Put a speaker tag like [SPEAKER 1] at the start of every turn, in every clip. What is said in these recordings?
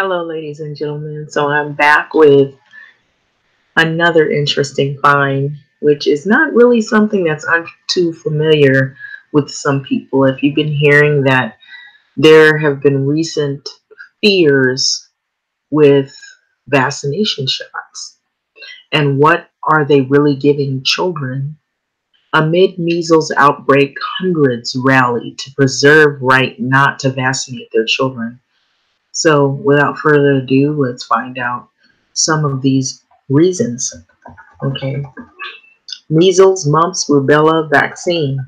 [SPEAKER 1] Hello, ladies and gentlemen. So I'm back with another interesting find, which is not really something that's too familiar with some people. If you've been hearing that there have been recent fears with vaccination shots, and what are they really giving children? Amid measles outbreak, hundreds rallied to preserve right not to vaccinate their children. So, without further ado, let's find out some of these reasons. Okay. Measles, mumps, rubella vaccine.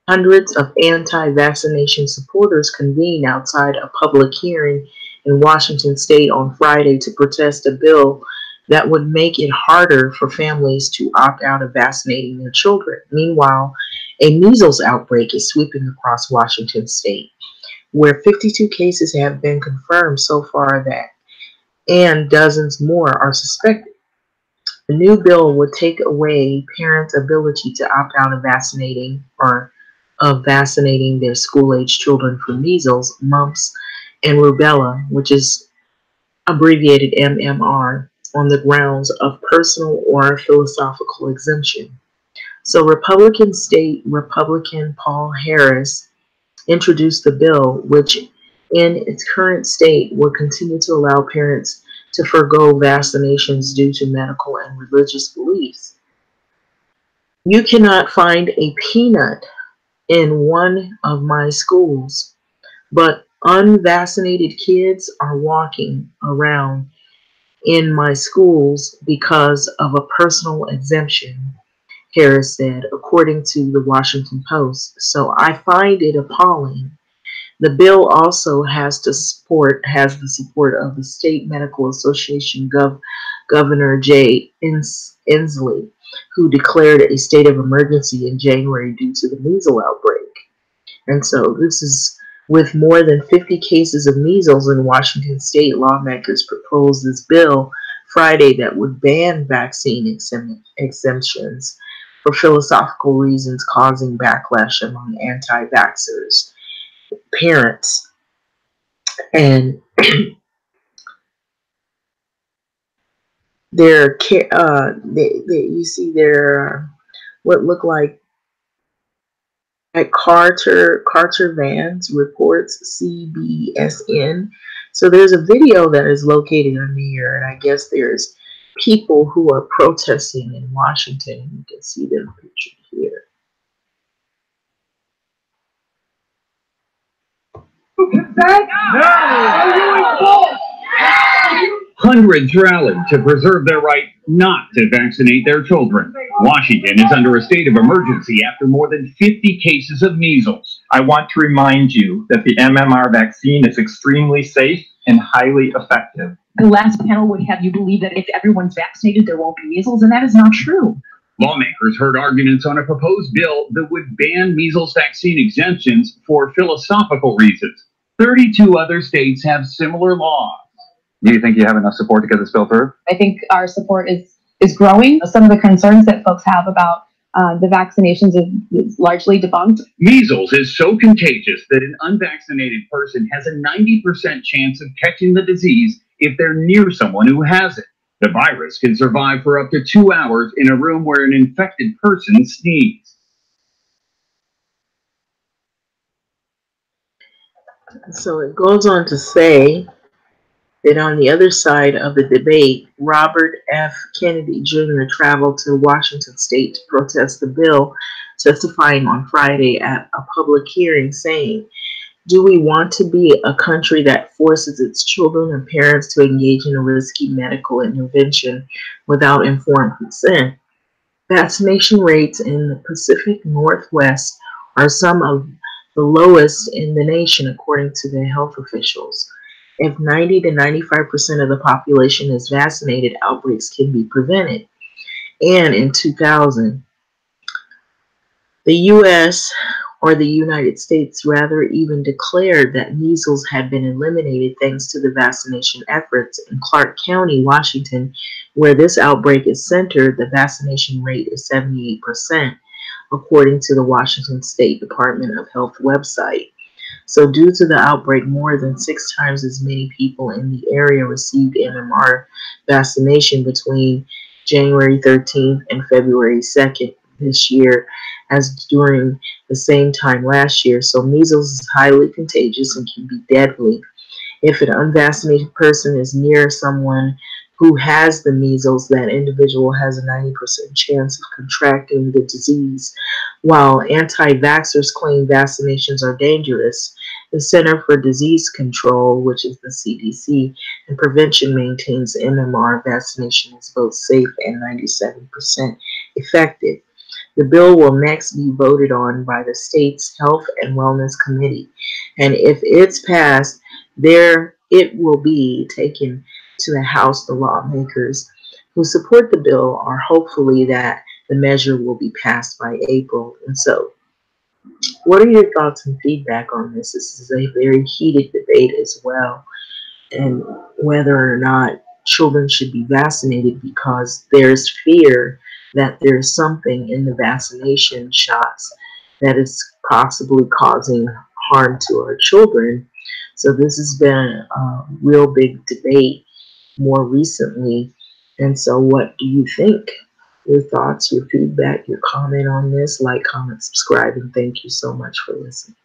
[SPEAKER 1] Hundreds of anti vaccination supporters convened outside a public hearing in Washington state on Friday to protest a bill that would make it harder for families to opt out of vaccinating their children. Meanwhile, a measles outbreak is sweeping across Washington state, where 52 cases have been confirmed so far and dozens more are suspected. The new bill would take away parents' ability to opt out of vaccinating their school-age children for measles, mumps, and rubella, which is abbreviated MMR, on the grounds of personal or philosophical exemption. So Republican Paul Harris introduced the bill, which in its current state would continue to allow parents to forego vaccinations due to medical and religious beliefs. You cannot find a peanut in one of my schools, but unvaccinated kids are walking around in my schools because of a personal exemption, Harris said, according to the Washington Post. So I find it appalling. The bill also has the support of the State Medical Association Governor Jay Inslee, who declared a state of emergency in January due to the measles outbreak. And so this is with more than 50 cases of measles in Washington state. Lawmakers proposed this bill Friday that would ban vaccine exemptions for philosophical reasons, causing backlash among anti-vaxxers parents. And you see there what look like at Carter Vance reports CBSN. So there's a video that is located on here, and I guess there's people who are protesting in Washington. You can see them pictured here.
[SPEAKER 2] Hundreds rallied to preserve their right not to vaccinate their children. Washington is under a state of emergency after more than 50 cases of measles.
[SPEAKER 3] I want to remind you that the MMR vaccine is extremely safe and highly effective.
[SPEAKER 4] The last panel would have you believe that if everyone's vaccinated, there won't be measles, and that is not true.
[SPEAKER 2] Lawmakers heard arguments on a proposed bill that would ban measles vaccine exemptions for philosophical reasons. 32 other states have similar laws.
[SPEAKER 3] Do you think you have enough support to get this bill through?
[SPEAKER 5] I think our support is growing. Some of the concerns that folks have about the vaccinations is largely debunked.
[SPEAKER 2] Measles is so contagious that an unvaccinated person has a 90% chance of catching the disease if they're near someone who has it. The virus can survive for up to 2 hours in a room where an infected person sneezes.
[SPEAKER 1] So it goes on to say that on the other side of the debate, Robert F. Kennedy Jr. traveled to Washington state to protest the bill, testifying on Friday at a public hearing saying, "Do we want to be a country that forces its children and parents to engage in a risky medical intervention without informed consent? Vaccination rates in the Pacific Northwest are some of the lowest in the nation, according to the health officials. If 90 to 95% of the population is vaccinated, outbreaks can be prevented." And in 2000, the U.S. or the United States rather even declared that measles had been eliminated thanks to the vaccination efforts. In Clark County, Washington, where this outbreak is centered, the vaccination rate is 78%, according to the Washington State Department of Health website. So due to the outbreak, more than 6 times as many people in the area received MMR vaccination between January 13th and February 2nd this year as during the same time last year. So measles is highly contagious and can be deadly. If an unvaccinated person is near someone who has the measles, that individual has a 90% chance of contracting the disease. While anti-vaxxers claim vaccinations are dangerous, the Center for Disease Control, which is the CDC, and prevention maintains MMR vaccination is both safe and 97% effective. The bill will next be voted on by the state's Health and Wellness Committee, and if it's passed, there it will be taken to the House. The lawmakers who support the bill are hopefully that the measure will be passed by April. And so, what are your thoughts and feedback on this? This is a very heated debate as well, and whether or not children should be vaccinated because there's fear that there's something in the vaccination shots that is possibly causing harm to our children. So this has been a real big debate more recently. And so what do you think? Your thoughts, your feedback, your comment on this? Like, comment, subscribe, and thank you so much for listening.